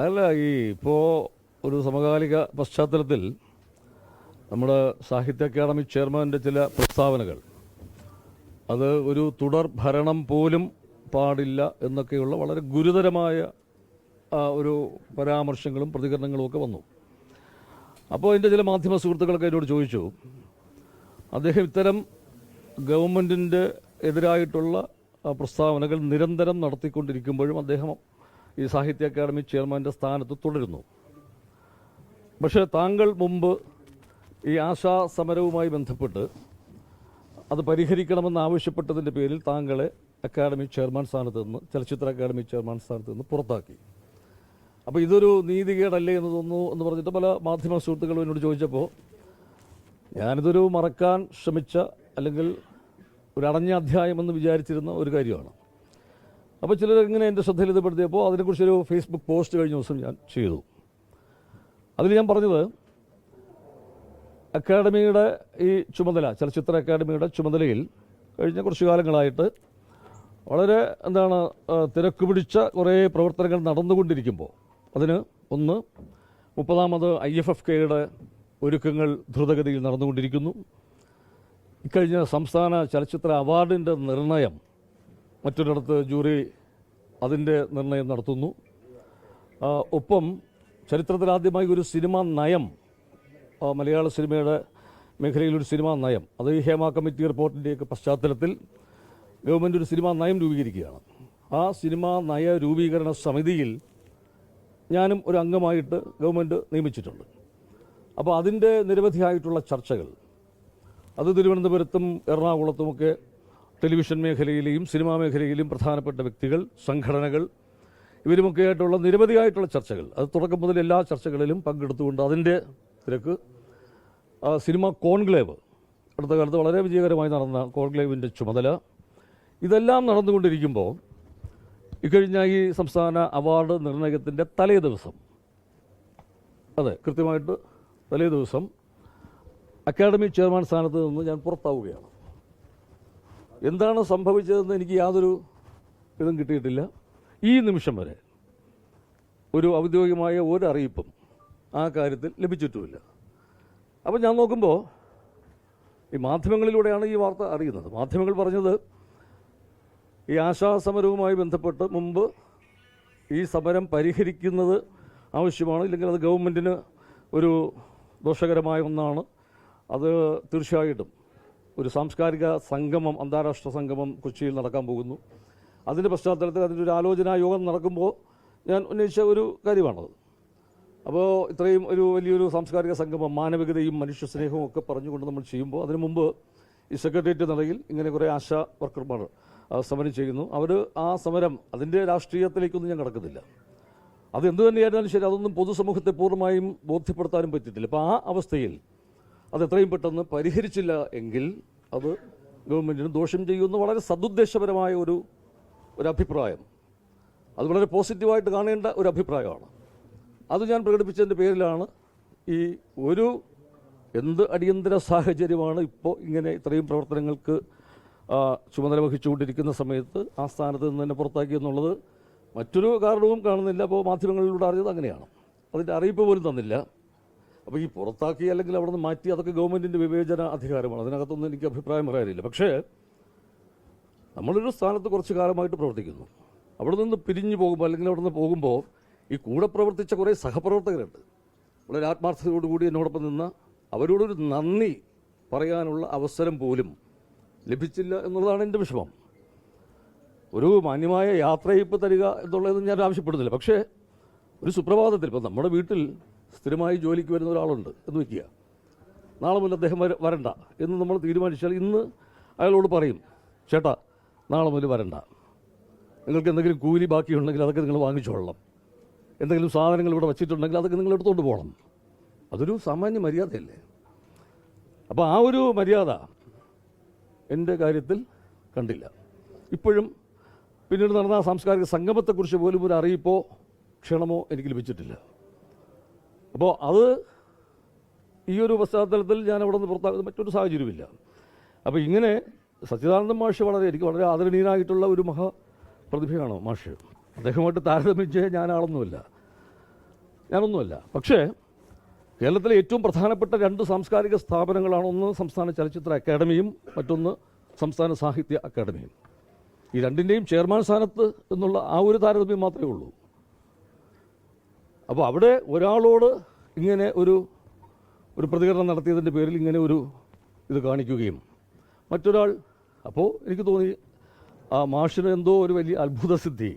അല്ല, ഇപ്പോൾ ഒരു സമകാലിക പശ്ചാത്തലത്തിൽ നമ്മുടെ സാഹിത്യ അക്കാദമി ചെയർമാൻ്റെ ചില പ്രസ്താവനകൾ, അത് ഒരു തുടർ ഭരണം പോലും പാടില്ല എന്നൊക്കെയുള്ള വളരെ ഗുരുതരമായ ഒരു പരാമർശങ്ങളും പ്രതികരണങ്ങളും ഒക്കെ വന്നു. അപ്പോൾ എൻ്റെ ചില മാധ്യമ സുഹൃത്തുക്കളൊക്കെ എന്നോട് ചോദിച്ചു, അദ്ദേഹം ഇത്തരം ഗവൺമെൻറ്റിൻ്റെ എതിരായിട്ടുള്ള പ്രസ്താവനകൾ നിരന്തരം നടത്തിക്കൊണ്ടിരിക്കുമ്പോഴും അദ്ദേഹം ഈ സാഹിത്യ അക്കാദമി ചെയർമാൻ്റെ സ്ഥാനത്ത് തുടരുന്നു. പക്ഷേ താങ്കൾ മുമ്പ് ഈ ആശാ സമരവുമായി ബന്ധപ്പെട്ട് അത് പരിഹരിക്കണമെന്ന് ആവശ്യപ്പെട്ടതിൻ്റെ പേരിൽ താങ്കളെ അക്കാദമി ചെയർമാൻ സ്ഥാനത്ത് നിന്ന്, ചലച്ചിത്ര അക്കാദമി ചെയർമാൻ സ്ഥാനത്ത് നിന്ന് പുറത്താക്കി. അപ്പോൾ ഇതൊരു നീതികേടല്ലേ എന്ന് തോന്നുന്നു എന്ന് പറഞ്ഞിട്ട് പല മാധ്യമ സുഹൃത്തുക്കളും എന്നോട് ചോദിച്ചപ്പോൾ, ഞാനിതൊരു മറക്കാൻ ശ്രമിച്ച അല്ലെങ്കിൽ ഒരു അടഞ്ഞ അധ്യായമെന്ന് വിചാരിച്ചിരുന്ന ഒരു കാര്യമാണ്. അപ്പോൾ ചിലർ ഇങ്ങനെ എൻ്റെ ശ്രദ്ധയിൽ ഇത് പെടുത്തിയപ്പോൾ അതിനെക്കുറിച്ചൊരു ഫേസ്ബുക്ക് പോസ്റ്റ് കഴിഞ്ഞ ദിവസം ഞാൻ ചെയ്തു. അതിൽ ഞാൻ പറഞ്ഞത്, അക്കാദമിയുടെ ഈ ചുമതല, ചലച്ചിത്ര അക്കാദമിയുടെ ചുമതലയിൽ കഴിഞ്ഞ കുറച്ചു കാലങ്ങളായിട്ട് വളരെ തിരക്ക് പിടിച്ച കുറേ പ്രവർത്തനങ്ങൾ നടന്നുകൊണ്ടിരിക്കുമ്പോൾ അതിന് ഒന്ന് 30ാമത് IFFKയുടെ ഒരുക്കങ്ങൾ ദ്രുതഗതിയിൽ നടന്നുകൊണ്ടിരിക്കുന്നു. ഇക്കഴിഞ്ഞ സംസ്ഥാന ചലച്ചിത്ര അവാർഡിൻ്റെ നിർണയം, മറ്റൊരിടത്ത് ജൂറി അതിൻ്റെ നിർണയം നടത്തുന്നു. ഒപ്പം ചരിത്രത്തിലാദ്യമായി ഒരു സിനിമാ നയം, മലയാള സിനിമയുടെ മേഖലയിലൊരു സിനിമാ നയം, അത് ഈ ഹേമ കമ്മിറ്റി റിപ്പോർട്ടിൻ്റെയൊക്കെ പശ്ചാത്തലത്തിൽ ഗവൺമെൻറ് ഒരു സിനിമാ നയം രൂപീകരിക്കുകയാണ്. ആ സിനിമാ നയ രൂപീകരണ സമിതിയിൽ ഞാനും ഒരു അംഗമായിട്ട് ഗവൺമെൻറ് നിയമിച്ചിട്ടുണ്ട്. അപ്പോൾ അതിൻ്റെ നിരവധിയായിട്ടുള്ള ചർച്ചകൾ, അത് തിരുവനന്തപുരത്തും എറണാകുളത്തുമൊക്കെ ടെലിവിഷൻ മേഖലയിലെയും സിനിമാ മേഖലയിലെയും പ്രധാനപ്പെട്ട വ്യക്തികൾ, സംഘടനകൾ, ഇവരുമൊക്കെ ആയിട്ടുള്ള നിരവധിയായിട്ടുള്ള ചർച്ചകൾ, അത് തുടക്കം മുതൽ എല്ലാ ചർച്ചകളിലും പങ്കെടുത്തുകൊണ്ട് അതിൻ്റെ തിരക്ക്, സിനിമ കോൺക്ലേവ്, അടുത്ത കാലത്ത് വളരെ വിജയകരമായി നടന്ന കോൺക്ലേവിൻ്റെ ചുമതല, ഇതെല്ലാം നടന്നുകൊണ്ടിരിക്കുമ്പോൾ ഇക്കഴിഞ്ഞ ഈ സംസ്ഥാന അവാർഡ് നിർണയത്തിൻ്റെ തലേ ദിവസം, അതെ കൃത്യമായിട്ട് തലേ ദിവസം അക്കാദമി ചെയർമാൻ സ്ഥാനത്ത് നിന്ന് ഞാൻ പുറത്താവുകയാണ്. എന്താണ് സംഭവിച്ചതെന്ന് എനിക്ക് യാതൊരു ഇതും കിട്ടിയിട്ടില്ല. ഈ നിമിഷം വരെ ഒരു ഔദ്യോഗികമായ ഒരു അറിയിപ്പും ആ കാര്യത്തിൽ ലഭിച്ചിട്ടുമില്ല. അപ്പം ഞാൻ നോക്കുമ്പോൾ ഈ മാധ്യമങ്ങളിലൂടെയാണ് ഈ വാർത്ത അറിയുന്നത്. മാധ്യമങ്ങൾ പറഞ്ഞത്, ഈ ആശാസമരവുമായി ബന്ധപ്പെട്ട് മുമ്പ് ഈ സമരം പരിഹരിക്കുന്നത് ആവശ്യമാണ്, ഇല്ലെങ്കിൽ അത് ഗവൺമെൻറ്റിന് ഒരു ദോഷകരമായ ഒന്നാണ്. അത് തീർച്ചയായിട്ടും ഒരു സാംസ്കാരിക സംഗമം, അന്താരാഷ്ട്ര സംഗമം കൊച്ചിയിൽ നടക്കാൻ പോകുന്നു. അതിൻ്റെ പശ്ചാത്തലത്തിൽ അതിൻ്റെ ഒരു ആലോചനാ യോഗം നടക്കുമ്പോൾ ഞാൻ ഉന്നയിച്ച ഒരു കാര്യമാണത്. അപ്പോൾ ഇത്രയും ഒരു വലിയൊരു സാംസ്കാരിക സംഗമം, മാനവികതയും മനുഷ്യസ്നേഹവും ഒക്കെ പറഞ്ഞുകൊണ്ട് നമ്മൾ ചെയ്യുമ്പോൾ, അതിനു മുമ്പ് ഈ സെക്രട്ടേറിയറ്റ് നടയിൽ ഇങ്ങനെ കുറേ ആശാ വർക്കർമാർ സമരം ചെയ്യുന്നു. അവർ ആ സമരം, അതിൻ്റെ രാഷ്ട്രീയത്തിലേക്കൊന്നും ഞാൻ കടക്കുന്നില്ല. അത് എന്തു തന്നെയായിരുന്നാലും ശരി, അതൊന്നും പൊതുസമൂഹത്തെ പൂർണ്ണമായും ബോധ്യപ്പെടുത്താനും പറ്റിയിട്ടില്ല. അപ്പോൾ ആ അവസ്ഥയിൽ അത് എത്രയും പെട്ടെന്ന് പരിഹരിച്ചില്ല എങ്കിൽ അത് ഗവൺമെൻറ്റിന് ദോഷം ചെയ്യുന്ന വളരെ സദുദ്ദേശപരമായ ഒരു അഭിപ്രായം, അത് വളരെ പോസിറ്റീവായിട്ട് കാണേണ്ട ഒരു അഭിപ്രായമാണ്. അത് ഞാൻ പ്രകടിപ്പിച്ചതിൻ്റെ പേരിലാണ് ഈ ഒരു എന്ത് അടിയന്തര സാഹചര്യമാണ് ഇപ്പോൾ ഇങ്ങനെ ഇത്രയും പ്രവർത്തനങ്ങൾക്ക് ചുമതല വഹിച്ചുകൊണ്ടിരിക്കുന്ന സമയത്ത് ആ സ്ഥാനത്ത് നിന്ന് തന്നെ പുറത്താക്കി എന്നുള്ളത് മറ്റൊരു കാരണവും കാണുന്നില്ല. അപ്പോൾ മാധ്യമങ്ങളിലൂടെ അറിഞ്ഞത് അങ്ങനെയാണ്. അതിൻ്റെ അറിയിപ്പ് പോലും തന്നില്ല. അപ്പോൾ ഈ പുറത്താക്കി അല്ലെങ്കിൽ അവിടെ നിന്ന് മാറ്റി, അതൊക്കെ ഗവൺമെൻറ്റിൻ്റെ വിവേചന അധികാരമാണ്. അതിനകത്തൊന്നും എനിക്ക് അഭിപ്രായം പറയാനില്ല. പക്ഷേ നമ്മളൊരു സ്ഥാനത്ത് കുറച്ച് കാലമായിട്ട് പ്രവർത്തിക്കുന്നു, അവിടെ നിന്ന് പിരിഞ്ഞു പോകുമ്പോൾ അല്ലെങ്കിൽ അവിടെ നിന്ന് പോകുമ്പോൾ ഈ കൂടെ പ്രവർത്തിച്ച കുറേ സഹപ്രവർത്തകരുണ്ട്, വളരെ ആത്മാർത്ഥതയോടുകൂടി എന്നോടൊപ്പം നിന്ന് അവരോടൊരു നന്ദി പറയാനുള്ള അവസരം പോലും ലഭിച്ചില്ല എന്നുള്ളതാണ് എൻ്റെ വിഷമം. ഒരു മാന്യമായ യാത്രയപ്പ് തരിക എന്നുള്ളതൊന്നും ഞാൻ ആവശ്യപ്പെടുന്നില്ല. പക്ഷേ ഒരു സുപ്രഭാതത്തിൽ, ഇപ്പോൾ നമ്മുടെ വീട്ടിൽ സ്ഥിരമായി ജോലിക്ക് വരുന്ന ഒരാളുണ്ട് എന്ന് വയ്ക്കുക, നാളെ മുതൽ അദ്ദേഹം വരണ്ട എന്ന് നമ്മൾ തീരുമാനിച്ചാൽ ഇന്ന് അയാളോട് പറയും, ചേട്ടാ നാളെ മുതൽ വരണ്ട, നിങ്ങൾക്ക് എന്തെങ്കിലും കൂലി ബാക്കിയുണ്ടെങ്കിൽ അതൊക്കെ നിങ്ങൾ വാങ്ങിച്ചോളണം, എന്തെങ്കിലും സാധനങ്ങൾ ഇവിടെ വച്ചിട്ടുണ്ടെങ്കിൽ അതൊക്കെ നിങ്ങൾ എടുത്തുകൊണ്ട് പോകണം. അതൊരു സാമാന്യ മര്യാദയല്ലേ? അപ്പോൾ ആ ഒരു മര്യാദ എൻ്റെ കാര്യത്തിൽ കണ്ടില്ല. ഇപ്പോഴും പിന്നീട് നടന്ന സാംസ്കാരിക സംഗമത്തെക്കുറിച്ച് പോലും ഒരു അറിയിപ്പോ ക്ഷണമോ എനിക്ക് ലഭിച്ചിട്ടില്ല. അപ്പോൾ അത് ഈ ഒരു പശ്ചാത്തലത്തിൽ ഞാൻ അവിടെ നിന്ന് പുറത്താകുന്ന മറ്റൊരു സാഹചര്യമില്ല. അപ്പോൾ ഇങ്ങനെ സച്ചിദാനന്ദൻ മാഷ് എനിക്ക് വളരെ ആദരണീയനായിട്ടുള്ള ഒരു പ്രതിഭയാണ് മാഷ്. അദ്ദേഹമായിട്ട് താരതമ്യം ചെയ്യാൻ ഞാൻ ആളൊന്നുമില്ല. ഞാനൊന്നുമല്ല. പക്ഷേ കേരളത്തിലെ ഏറ്റവും പ്രധാനപ്പെട്ട 2 സാംസ്കാരിക സ്ഥാപനങ്ങളാണ്, ഒന്ന് സംസ്ഥാന ചലച്ചിത്ര അക്കാദമിയും മറ്റൊന്ന് സംസ്ഥാന സാഹിത്യ അക്കാദമിയും. ഈ രണ്ടിൻ്റെയും ചെയർമാൻ സ്ഥാനത്ത് എന്നുള്ള ആ ഒരു താരതമ്യം മാത്രമേ ഉള്ളൂ. അപ്പോൾ അവിടെ ഒരാളോട് ഇങ്ങനെ ഒരു പ്രതികരണം നടത്തിയതിൻ്റെ പേരിൽ ഇങ്ങനെ ഒരു ഇത് കാണിക്കുകയും മറ്റൊരാൾ, അപ്പോൾ എനിക്ക് തോന്നി ആ മാഷിന് എന്തോ ഒരു വലിയ അത്ഭുതസിദ്ധി,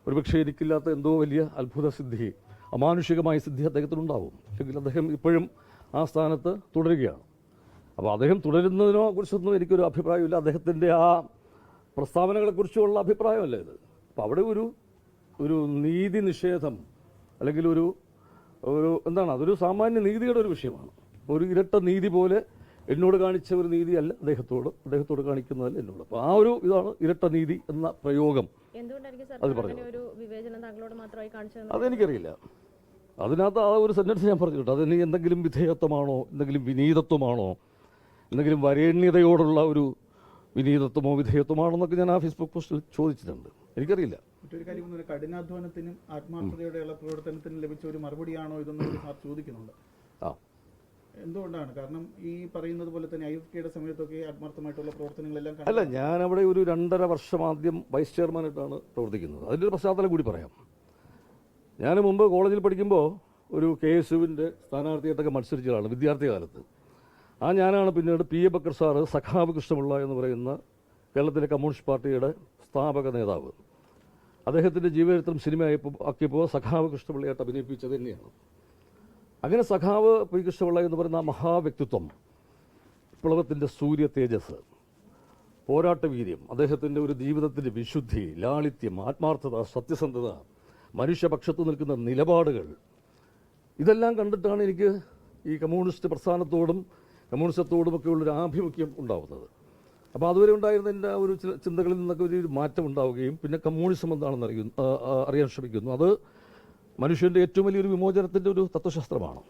ഒരുപക്ഷെ എനിക്കില്ലാത്ത എന്തോ വലിയ അത്ഭുതസിദ്ധി, അമാനുഷികമായ സിദ്ധി അദ്ദേഹത്തിനുണ്ടാവും. അല്ലെങ്കിൽ അദ്ദേഹം ഇപ്പോഴും ആ സ്ഥാനത്ത് തുടരുകയാണ്. അപ്പോൾ അദ്ദേഹം തുടരുന്നതിനെ കുറിച്ചൊന്നും എനിക്കൊരു അഭിപ്രായമില്ല. അദ്ദേഹത്തിൻ്റെ ആ പ്രസ്താവനകളെക്കുറിച്ചുള്ള അഭിപ്രായമല്ല ഇത്. അപ്പോൾ അവിടെ ഒരു നീതി നിഷേധം അല്ലെങ്കിൽ ഒരു എന്താണ്, അതൊരു സാമാന്യ നീതിയുടെ ഒരു വിഷയമാണ്. ഒരു ഇരട്ട നീതി പോലെ എന്നോട് കാണിച്ച ഒരു നീതിയല്ല അദ്ദേഹത്തോട് കാണിക്കുന്നതല്ല എന്നോട്. അപ്പോൾ ആ ഒരു ഇതാണ് ഇരട്ട നീതി എന്ന പ്രയോഗം. അത് പറഞ്ഞു അതെനിക്കറിയില്ല. അതിനകത്ത് ആ ഒരു സെന്റൻസ് ഞാൻ പറഞ്ഞു കേട്ടോ. അതിന് എന്തെങ്കിലും വിധേയത്വമാണോ, എന്തെങ്കിലും വിനീതത്വമാണോ, എന്തെങ്കിലും വരേണ്യതയോടുള്ള ഒരു വിനീതത്വമോ വിധേയത്വമാണോ എന്നൊക്കെ ഞാൻ ആ ഫേസ്ബുക്ക് പോസ്റ്റിൽ ചോദിച്ചിട്ടുണ്ട്. എനിക്കറിയില്ല. മറ്റൊരു കാര്യം, കഠിനാധ്വാനത്തിനും ആത്മാർത്ഥതയോടെയുള്ള പ്രവർത്തനത്തിനും ലഭിച്ച ഒരു മറുപടിയാണോ ഇതൊന്നും സാർ ചോദിക്കുന്നുണ്ട്. എന്തുകൊണ്ടാണ്? കാരണം ഈ പറയുന്നത് പോലെ തന്നെ IFFKയുടെ സമയത്തൊക്കെ ആത്മാർത്ഥമായിട്ടുള്ള പ്രവർത്തനങ്ങളെല്ലാം അല്ല, ഞാൻ അവിടെ ഒരു 2.5 വർഷം ആദ്യം വൈസ് ചെയർമാനായിട്ടാണ് പ്രവർത്തിക്കുന്നത്. അതിൻ്റെ ഒരു പശ്ചാത്തലം കൂടി പറയാം. ഞാൻ മുമ്പ് കോളേജിൽ പഠിക്കുമ്പോൾ ഒരു KSUവിൻ്റെ സ്ഥാനാർത്ഥിയായിട്ടൊക്കെ മത്സരിച്ചതാണ് വിദ്യാർത്ഥി കാലത്ത്. ഞാനാണ് പിന്നീട് PA ബക്കർ സാറ് സഖാവ് കൃഷ്ണപിള്ള എന്ന് പറയുന്ന കേരളത്തിലെ കമ്മ്യൂണിസ്റ്റ് പാർട്ടിയുടെ സ്ഥാപക നേതാവ്, അദ്ദേഹത്തിൻ്റെ ജീവചരിത്രം ആക്കിയപ്പോൾ സഖാവ് കൃഷ്ണപിള്ളയായിട്ട് അഭിനയിപ്പിച്ചത് തന്നെയാണ്. അങ്ങനെ സഖാവ് P. കൃഷ്ണപിള്ള എന്ന് പറയുന്ന ആ മഹാവ്യക്തിത്വം, വിപ്ലവത്തിൻ്റെ സൂര്യ തേജസ്, പോരാട്ടവീര്യം, അദ്ദേഹത്തിൻ്റെ ഒരു ജീവിതത്തിൻ്റെ വിശുദ്ധി, ലാളിത്യം, ആത്മാർത്ഥത, സത്യസന്ധത, മനുഷ്യപക്ഷത്ത് നിൽക്കുന്ന നിലപാടുകൾ, ഇതെല്ലാം കണ്ടിട്ടാണ് എനിക്ക് ഈ കമ്മ്യൂണിസ്റ്റ് പ്രസ്ഥാനത്തോടും കമ്മ്യൂണിസത്തോടുമൊക്കെ ഉള്ളൊരു ആഭിമുഖ്യം ഉണ്ടാവുന്നത്. അപ്പോൾ അതുവരെ ഉണ്ടായിരുന്ന എൻ്റെ ഒരു ചിന്തകളിൽ നിന്നൊക്കെ ഒരു മാറ്റം ഉണ്ടാവുകയും പിന്നെ കമ്മ്യൂണിസം എന്താണെന്ന് അറിയാൻ ശ്രമിക്കുന്നു. അത് മനുഷ്യൻ്റെ ഏറ്റവും വലിയൊരു വിമോചനത്തിൻ്റെ ഒരു തത്വശാസ്ത്രമാണ്.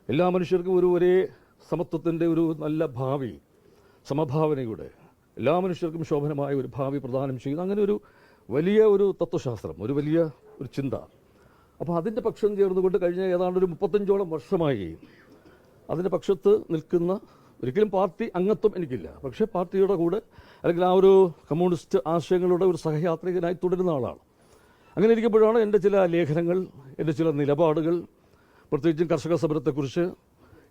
എല്ലാ മനുഷ്യർക്കും ഒരേ സമത്വത്തിൻ്റെ ഒരു നല്ല ഭാവി, സമഭാവനയുടെ, എല്ലാ മനുഷ്യർക്കും ശോഭനമായ ഒരു ഭാവി പ്രദാനം ചെയ്യുന്ന അങ്ങനെ ഒരു വലിയ ഒരു തത്വശാസ്ത്രം, ഒരു വലിയ ഒരു ചിന്ത. അപ്പോൾ അതിൻ്റെ പക്ഷം ചേർന്നുകൊണ്ട് കഴിഞ്ഞ ഏതാണ്ട് ഒരു 35ഓളം വർഷമായി അതിൻ്റെ പക്ഷത്ത് നിൽക്കുന്ന, ഒരിക്കലും പാർട്ടി അംഗത്വം എനിക്കില്ല, പക്ഷേ പാർട്ടിയുടെ കൂടെ അല്ലെങ്കിൽ ആ ഒരു കമ്മ്യൂണിസ്റ്റ് ആശയങ്ങളുടെ ഒരു സഹയാത്രികനായി തുടരുന്ന ആളാണ്. അങ്ങനെ ഇരിക്കുമ്പോഴാണ് എൻ്റെ ചില ലേഖനങ്ങൾ, എൻ്റെ ചില നിലപാടുകൾ, പ്രത്യേകിച്ചും കർഷക സമരത്തെക്കുറിച്ച്,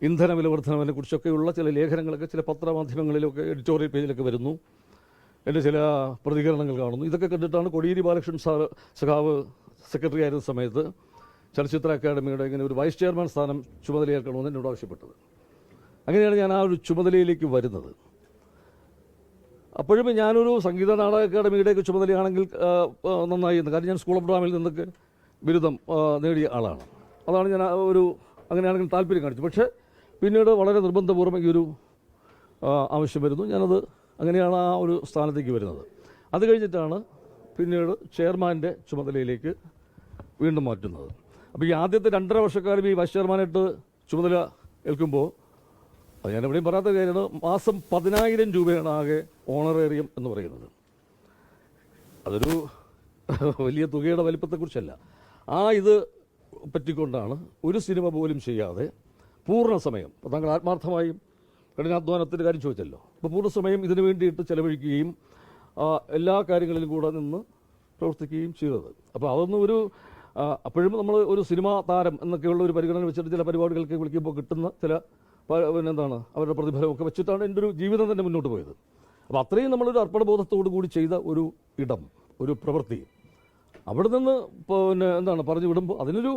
ഇന്ധന വില വർധനവിനെക്കുറിച്ചൊക്കെയുള്ള ചില ലേഖനങ്ങളൊക്കെ ചില പത്രമാധ്യമങ്ങളിലൊക്കെ എഡിറ്റോറിയൽ പേജിലൊക്കെ വരുന്നു. എൻ്റെ ചില പ്രതികരണങ്ങൾ കാണുന്നു. ഇതൊക്കെ കണ്ടിട്ടാണ് കോടിയേരി ബാലകൃഷ്ണൻ സഖാവ് സെക്രട്ടറി ആയിരുന്ന സമയത്ത് ചലച്ചിത്ര അക്കാദമിയുടെ ഇങ്ങനെ ഒരു വൈസ് ചെയർമാൻ സ്ഥാനം ചുമതലയേൽക്കണമെന്ന് എന്നോട് ആവശ്യപ്പെട്ടത്. അങ്ങനെയാണ് ഞാൻ ആ ഒരു ചുമതലയിലേക്ക് വരുന്നത്. അപ്പോഴും ഞാനൊരു സംഗീത നാടക അക്കാദമിയുടെയൊക്കെ ചുമതലയാണെങ്കിൽ നന്നായി എന്ന്, കാരണം ഞാൻ സ്കൂൾ ഓഫ് ഡ്രാമയിൽ നിന്നൊക്കെ ബിരുദം നേടിയ ആളാണ്. അതാണ് ഞാൻ അങ്ങനെയാണെങ്കിൽ താല്പര്യം കാണിച്ചു. പക്ഷേ പിന്നീട് വളരെ നിർബന്ധപൂർവ്വം ഈ ഒരു ആവശ്യം വരുന്നു. ഞാനത് അങ്ങനെയാണ് ആ ഒരു സ്ഥാനത്തേക്ക് വരുന്നത്. അത് കഴിഞ്ഞിട്ടാണ് പിന്നീട് ചെയർമാൻ്റെ ചുമതലയിലേക്ക് വീണ്ടും മാറ്റുന്നത്. അപ്പോൾ ഈ ആദ്യത്തെ 2.5 വർഷക്കാലം ഈ വൈസ് ചെയർമാനായിട്ട് ചുമതല ഏൽക്കുമ്പോൾ, അത് ഞാൻ എവിടെയും പറയാത്ത കാര്യമാണ്, മാസം 10,000 രൂപയാണ് ആകെ ഓണറേറിയം എന്ന് പറയുന്നത്. അതൊരു വലിയ തുകയുടെ വലിപ്പത്തെക്കുറിച്ചല്ല. ഇത് പറ്റിക്കൊണ്ടാണ് ഒരു സിനിമ പോലും ചെയ്യാതെ പൂർണ്ണ സമയം, അപ്പോൾ താങ്കൾ ആത്മാർത്ഥമായും കഠിനാധ്വാനത്തിൻ്റെ കാര്യം ചോദിച്ചല്ലോ, അപ്പോൾ പൂർണ്ണ സമയം ഇതിനു വേണ്ടിയിട്ട് ചെലവഴിക്കുകയും എല്ലാ കാര്യങ്ങളിലും കൂടെ നിന്ന് പ്രവർത്തിക്കുകയും ചെയ്തത്. അപ്പോൾ അതൊന്നും അപ്പോഴും നമ്മൾ ഒരു സിനിമാ താരം എന്നൊക്കെയുള്ള ഒരു പരിഗണന വെച്ചിട്ട് ചില പരിപാടികൾക്ക് വിളിക്കുമ്പോൾ കിട്ടുന്ന ചില എന്താണ് അവരുടെ പ്രതിഫലമൊക്കെ വെച്ചിട്ടാണ് എൻ്റെ ഒരു ജീവിതം തന്നെ മുന്നോട്ട് പോയത്. അപ്പോൾ അത്രയും നമ്മളൊരു അർപ്പണബോധത്തോടു കൂടി ചെയ്ത ഒരു ഇടം, ഒരു പ്രവൃത്തി, അവിടെ നിന്ന് പറഞ്ഞു വിടുമ്പോൾ അതിനൊരു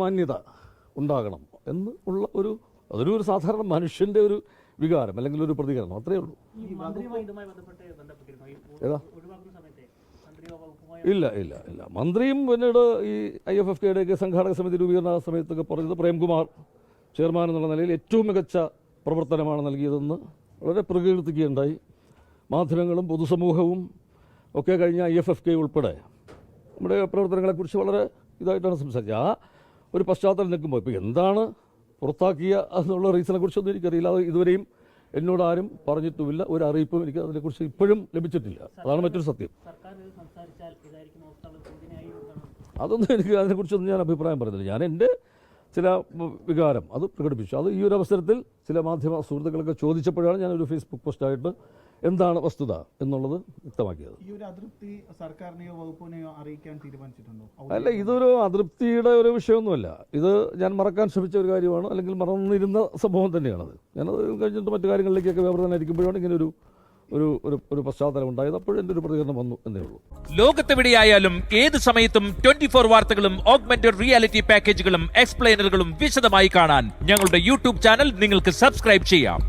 മാന്യത ഉണ്ടാകണം എന്ന് ഉള്ള അതൊരു സാധാരണ മനുഷ്യൻ്റെ ഒരു വികാരം അല്ലെങ്കിൽ ഒരു പ്രതികരണം, അത്രയേ ഉള്ളൂ. ഇല്ല മന്ത്രിയും പിന്നീട് ഈ IFFKയുടെയൊക്കെ സംഘാടക സമിതി രൂപീകരണ സമയത്തൊക്കെ പറഞ്ഞത് പ്രേംകുമാർ ചെയർമാൻ എന്നുള്ള നിലയിൽ ഏറ്റവും മികച്ച പ്രവർത്തനമാണ് നൽകിയതെന്ന് വളരെ പ്രകീർത്തിക്കുകയുണ്ടായി. മാധ്യമങ്ങളും പൊതുസമൂഹവും ഒക്കെ കഴിഞ്ഞ IFFK ഉൾപ്പെടെ നമ്മുടെ പ്രവർത്തനങ്ങളെക്കുറിച്ച് വളരെ ഇതായിട്ടാണ് സംസാരിച്ചത്. ആ ഒരു പശ്ചാത്തലം നിൽക്കുമ്പോൾ ഇപ്പോൾ എന്താണ് പുറത്താക്കിയ എന്നുള്ള റീസണെ കുറിച്ചൊന്നും എനിക്കറിയില്ല. അത് ഇതുവരെയും എന്നോട് ആരും പറഞ്ഞിട്ടുമില്ല, ഒരു അറിയിപ്പും എനിക്ക് അതിനെക്കുറിച്ച് ഇപ്പോഴും ലഭിച്ചിട്ടില്ല. അതാണ് മറ്റൊരു സത്യം. അതൊന്നും എനിക്ക് അതിനെക്കുറിച്ചൊന്നും ഞാൻ അഭിപ്രായം പറയുന്നില്ല. ഞാൻ എൻ്റെ ചില വികാരം അത് പ്രകടിപ്പിച്ചു. അത് ഈ ഒരു അവസരത്തിൽ ചില മാധ്യമ സുഹൃത്തുക്കളൊക്കെ ചോദിച്ചപ്പോഴാണ് ഞാനൊരു ഫേസ്ബുക്ക് പോസ്റ്റായിട്ട് എന്താണ് വസ്തുത എന്നുള്ളത് വ്യക്തമാക്കിയത്. ഈ ഒരു അതൃപ്തി സർക്കാരിനെയോ വകുപ്പിനെയോ അറിയിക്കാൻ തീരുമാനിച്ചിട്ടുണ്ടോ? അല്ല, ഇതൊരു അതൃപ്തിയുടെ ഒരു വിഷയമൊന്നുമല്ല. ഇത് ഞാൻ മറക്കാൻ ശ്രമിച്ച ഒരു കാര്യമാണ്, അല്ലെങ്കിൽ മറന്നിരുന്ന സംഭവം തന്നെയാണത്. ഞാനത് കഴിഞ്ഞിട്ട് മറ്റു കാര്യങ്ങളിലേക്കൊക്കെ വ്യാപൃതനായിരിക്കുമ്പോഴാണ് ഇങ്ങനെ ഒരു പശ്ചാത്തലം ഉണ്ടായത്. അപ്പോഴും എൻ്റെ ഒരു പ്രതികരണം വന്നു എന്നേ ഉള്ളൂ. ലോകത്തെവിടെയായാലും ഏത് സമയത്തും 24 വാർത്തകളും ഓഗ്മെന്റഡ് റിയാലിറ്റി പാക്കേജുകളും എക്സ്പ്ലെയിനറുകളും വിശദമായി കാണാൻ ഞങ്ങളുടെ യൂട്യൂബ് ചാനൽ നിങ്ങൾക്ക് സബ്സ്ക്രൈബ് ചെയ്യാം.